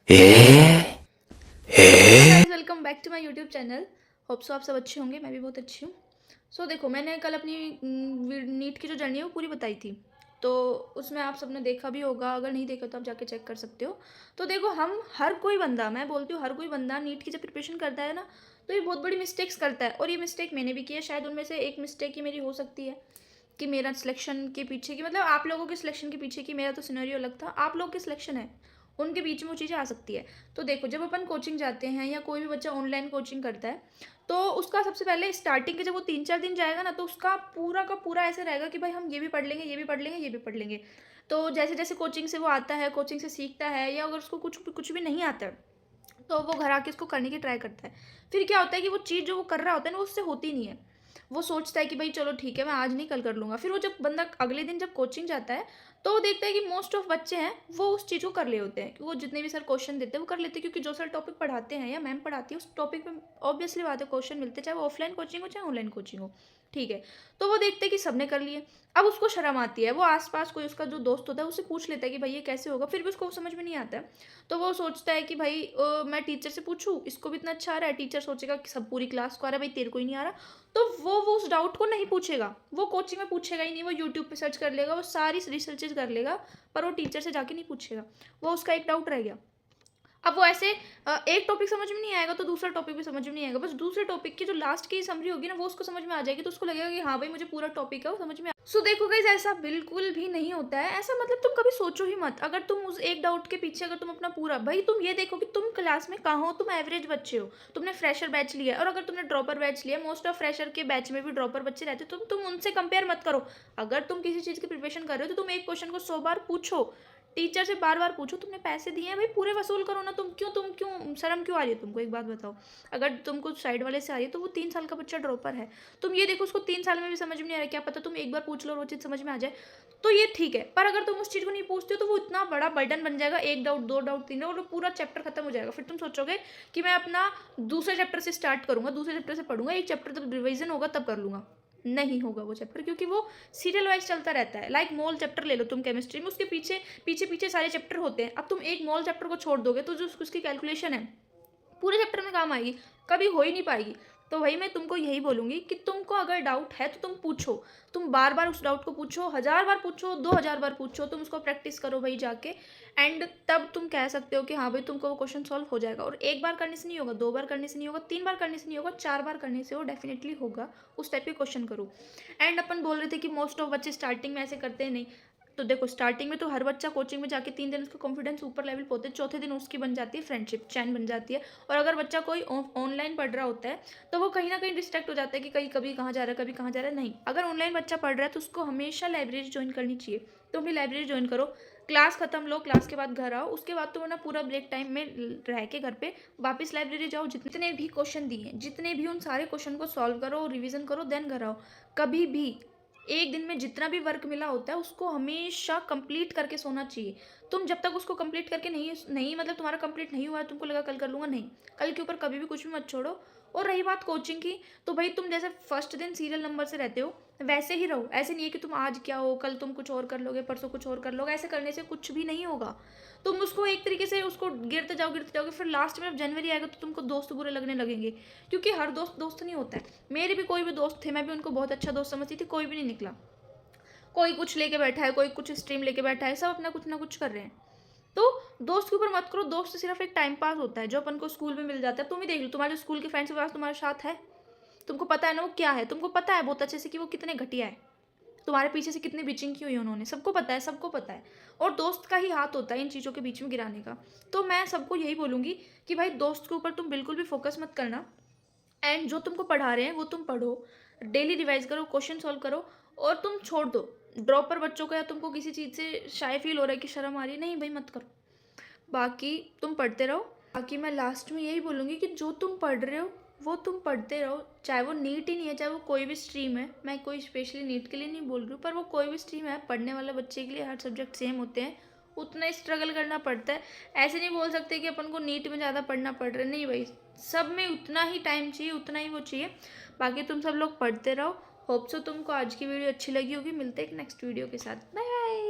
Welcome back to my YouTube channel. Hope so आप सब अच्छे होंगे, मैं भी बहुत अच्छी हूँ। सो देखो, मैंने कल अपनी नीट की जो जर्नी है वो पूरी बताई थी, तो उसमें आप सबने देखा भी होगा। अगर नहीं देखा तो आप जाके चेक कर सकते हो। तो देखो, हम हर कोई बंदा, मैं बोलती हूँ हर कोई बंदा नीट की जब प्रिपरेशन करता है ना, तो ये बहुत बड़ी मिस्टेक्स करता है। और ये मिस्टेक मैंने भी की है। शायद उनमें से एक मिस्टेक ही मेरी हो सकती है कि मेरा सिलेक्शन के पीछे की, मतलब आप लोगों के सिलेक्शन के पीछे की, मेरा तो सिनेरियो अलग था। आप लोग के सिलेक्शन है, उनके बीच में वो चीज़ें आ सकती है। तो देखो, जब अपन कोचिंग जाते हैं या कोई भी बच्चा ऑनलाइन कोचिंग करता है, तो उसका सबसे पहले स्टार्टिंग के जब वो 3-4 दिन जाएगा ना, तो उसका पूरा का पूरा ऐसे रहेगा कि भाई हम ये भी पढ़ लेंगे, ये भी पढ़ लेंगे, ये भी पढ़ लेंगे। तो जैसे जैसे कोचिंग से वो आता है, कोचिंग से सीखता है, या अगर उसको कुछ भी नहीं आता है, तो वो घर आके उसको करने की ट्राई करता है। फिर क्या होता है कि वो चीज़ जो वो कर रहा होता है ना, वो उससे होती नहीं है। वो सोचता है कि भाई चलो ठीक है, मैं आज नहीं कल कर लूँगा। फिर वो जब बंदा अगले दिन जब कोचिंग जाता है, तो वो देखता है कि मोस्ट ऑफ बच्चे हैं वो उस चीज़ को कर रहे होते हैं, कि वो जितने भी सर क्वेश्चन देते हैं वो कर लेते हैं, क्योंकि जो सर टॉपिक पढ़ाते हैं या मैम पढ़ाती है उस टॉपिक में ऑब्वियसली बात है क्वेश्चन मिलते हैं, चाहे वो ऑफलाइन कोचिंग हो चाहे ऑनलाइन कोचिंग हो। ठीक है। तो वो देखते हैं कि सबने कर लिए। अब उसको शर्म आती है, वो आसपास कोई उसका जो दोस्त होता है उससे पूछ लेता है कि भाई ये कैसे होगा, फिर भी उसको समझ में नहीं आता है। तो वो सोचता है कि भाई मैं टीचर से पूछूं, इसको भी इतना अच्छा आ रहा है। टीचर सोचेगा कि सब पूरी क्लास को आ रहा है, भाई तेरे को ही नहीं आ रहा। तो वो उस डाउट को नहीं पूछेगा, वो कोचिंग में पूछेगा ही नहीं, वो यूट्यूब पे सर्च कर लेगा, वो सारी रिसर्चेज कर लेगा, पर वो टीचर से जाके नहीं पूछेगा। वो उसका एक डाउट रह गया। अब वो ऐसे एक टॉपिक समझ में नहीं आएगा तो दूसरा टॉपिक भी समझ में नहीं आएगा। बस दूसरे टॉपिक की जो लास्ट की समरी होगी ना, वो उसको समझ में आ जाएगी, तो उसको लगेगा कि हाँ भाई मुझे पूरा टॉपिक है वो समझ में। सो देखो गाइस, ऐसा बिल्कुल भी नहीं होता है। ऐसा मतलब तुम कभी सोचो ही मत। अगर तुम उस एक डाउट के पीछे अगर तुम अपना पूरा, भाई तुम ये देखो कि तुम क्लास में कहाँ हो, तुम एवरेज बच्चे हो, तुमने फ्रेशर बैच लिया है, और अगर तुमने ड्रॉपर बैच लिया, मोस्ट ऑफ फ्रेशर के बैच में भी ड्रॉपर बच्चे रहते, तुम उनसे कंपेयर मत करो। अगर तुम किसी चीज़ की प्रिपरेशन कर रहे हो, तो तुम एक क्वेश्चन को 100 बार पूछो, टीचर से बार बार पूछो। तुमने पैसे दिए हैं भाई, पूरे वसूल करो ना। तुम क्यों शर्म क्यों आ रही है तुमको? एक बात बताओ, अगर तुमको साइड वाले से आ रही है, तो वो 3 साल का बच्चा ड्रॉपर है। तुम ये देखो, उसको 3 साल में भी समझ में नहीं आ रहा, क्या पता तुम एक बार पूछ लो और वो चीज़ समझ में आ जाए, तो ये ठीक है। पर अगर तुम उस चीज़ को नहीं पूछते हो, तो वो इतना बड़ा बर्डन बन जाएगा, एक डाउट, दो डाउट, तीन डाउट, और पूरा चैप्टर खत्म हो जाएगा। फिर तुम सोचोगे कि मैं अपना दूसरे चैप्टर से स्टार्ट करूंगा, दूसरे चैप्टर से पढ़ूंगा, एक चैप्टर जब रिवीजन होगा तब कर लूंगा। नहीं होगा वो चैप्टर, क्योंकि वो सीरियल वाइज चलता रहता है। लाइक मोल चैप्टर ले लो तुम केमिस्ट्री में, उसके पीछे पीछे पीछे सारे चैप्टर होते हैं। अब तुम एक मोल चैप्टर को छोड़ दोगे, तो जो उसकी कैलकुलेशन है पूरे चैप्टर में काम आएगी, कभी हो ही नहीं पाएगी। तो वही मैं तुमको यही बोलूँगी कि तुमको अगर डाउट है तो तुम पूछो, तुम बार बार उस डाउट को पूछो, 1000 बार पूछो, 2000 बार पूछो, तुम उसको प्रैक्टिस करो भाई जाके। एंड तब तुम कह सकते हो कि हाँ भाई तुमको वो क्वेश्चन सॉल्व हो जाएगा। और एक बार करने से नहीं होगा, 2 बार करने से नहीं होगा, 3 बार करने से नहीं होगा, 4 बार करने से वो डेफिनेटली होगा। उस टाइप के क्वेश्चन करो। एंड अपन बोल रहे थे कि मोस्ट ऑफ बच्चे स्टार्टिंग में ऐसे करते हैं, नहीं। तो देखो, स्टार्टिंग में तो हर बच्चा कोचिंग में जाके 3 दिन उसका कॉन्फिडेंस ऊपर लेवल पे होता है, चौथे दिन उसकी बन जाती है फ्रेंडशिप, चैन बन जाती है। और अगर बच्चा कोई ऑनलाइन पढ़ रहा होता है, तो वो कहीं ना कहीं डिस्ट्रैक्ट हो जाता है कि कहीं कभी कहाँ जा रहा है, कभी कहाँ जा रहा है। नहीं, अगर ऑनलाइन बच्चा पढ़ रहा है तो उसको हमेशा लाइब्रेरी ज्वाइन करनी चाहिए। तो अपनी लाइब्रेरी ज्वाइन करो, क्लास खत्म लो, क्लास के बाद घर आओ, उसके बाद तो ना पूरा ब्रेक टाइम में रह के घर पे वापस लाइब्रेरी जाओ, जितने भी क्वेश्चन दिए, जितने भी उन सारे क्वेश्चन को सॉल्व करो, रिविजन करो, देन घर आओ। कभी भी एक दिन में जितना भी वर्क मिला होता है उसको हमेशा कंप्लीट करके सोना चाहिए। तुम जब तक उसको कंप्लीट करके नहीं नहीं मतलब तुम्हारा कंप्लीट नहीं हुआ है, तुमको लगा कल कर लूँगा, नहीं। कल के ऊपर कभी भी कुछ भी मत छोड़ो। और रही बात कोचिंग की, तो भाई तुम जैसे फर्स्ट दिन सीरियल नंबर से रहते हो, वैसे ही रहो। ऐसे नहीं है कि तुम आज क्या हो, कल तुम कुछ और कर लोगे, परसों कुछ और कर लोगे। ऐसे करने से कुछ भी नहीं होगा। तुम उसको एक तरीके से उसको गिरते जाओगे, फिर लास्ट में जब जनवरी आएगा तो तुमको दोस्त बुरे लगने लगेंगे, क्योंकि हर दोस्त दोस्त नहीं होता है। मेरे भी कोई भी दोस्त थे, मैं भी उनको बहुत अच्छा दोस्त समझती थी, कोई भी नहीं निकला। कोई कुछ लेके बैठा है, कोई कुछ स्ट्रीम लेके बैठा है, सब अपना कुछ ना कुछ कर रहे हैं। तो दोस्त के ऊपर मत करो। दोस्त सिर्फ एक टाइम पास होता है जो अपन को स्कूल में मिल जाता है। तुम ही देख लो, तुम्हारे स्कूल के फ्रेंड्स के पास तुम्हारे साथ है, तुमको पता है ना वो क्या है, तुमको पता है बहुत अच्छे से कि वो कितने घटिया है, तुम्हारे पीछे से कितनी बिचिंग की हुई है उन्होंने, सबको पता है, सबको पता है। और दोस्त का ही हाथ होता है इन चीज़ों के बीच में गिराने का। तो मैं सबको यही बोलूँगी कि भाई दोस्त के ऊपर तुम बिल्कुल भी फोकस मत करना। एंड जो तुमको पढ़ा रहे हैं वो तुम पढ़ो, डेली रिवाइज करो, क्वेश्चन सॉल्व करो, और तुम छोड़ दो ड्रॉपर बच्चों को। या तुमको किसी चीज़ से शाय फील हो रहा है कि शर्म आ रही है, नहीं भाई मत करो। बाकी तुम पढ़ते रहो। बाकी मैं लास्ट में यही बोलूँगी कि जो तुम पढ़ रहे हो वो तुम पढ़ते रहो, चाहे वो नीट ही नहीं है, चाहे वो कोई भी स्ट्रीम है। मैं कोई स्पेशली नीट के लिए नहीं बोल रही हूँ, पर वो कोई भी स्ट्रीम है, पढ़ने वाले बच्चे के लिए हर सब्जेक्ट सेम होते हैं, उतना ही स्ट्रगल करना पड़ता है। ऐसे नहीं बोल सकते कि अपन को नीट में ज़्यादा पढ़ना पड़ रहा है, नहीं भाई, सब में उतना ही टाइम चाहिए, उतना ही वो चाहिए। बाकी तुम सब लोग पढ़ते रहो। होप सो तुमको आज की वीडियो अच्छी लगी होगी। मिलते हैं एक नेक्स्ट वीडियो के साथ। Bye bye.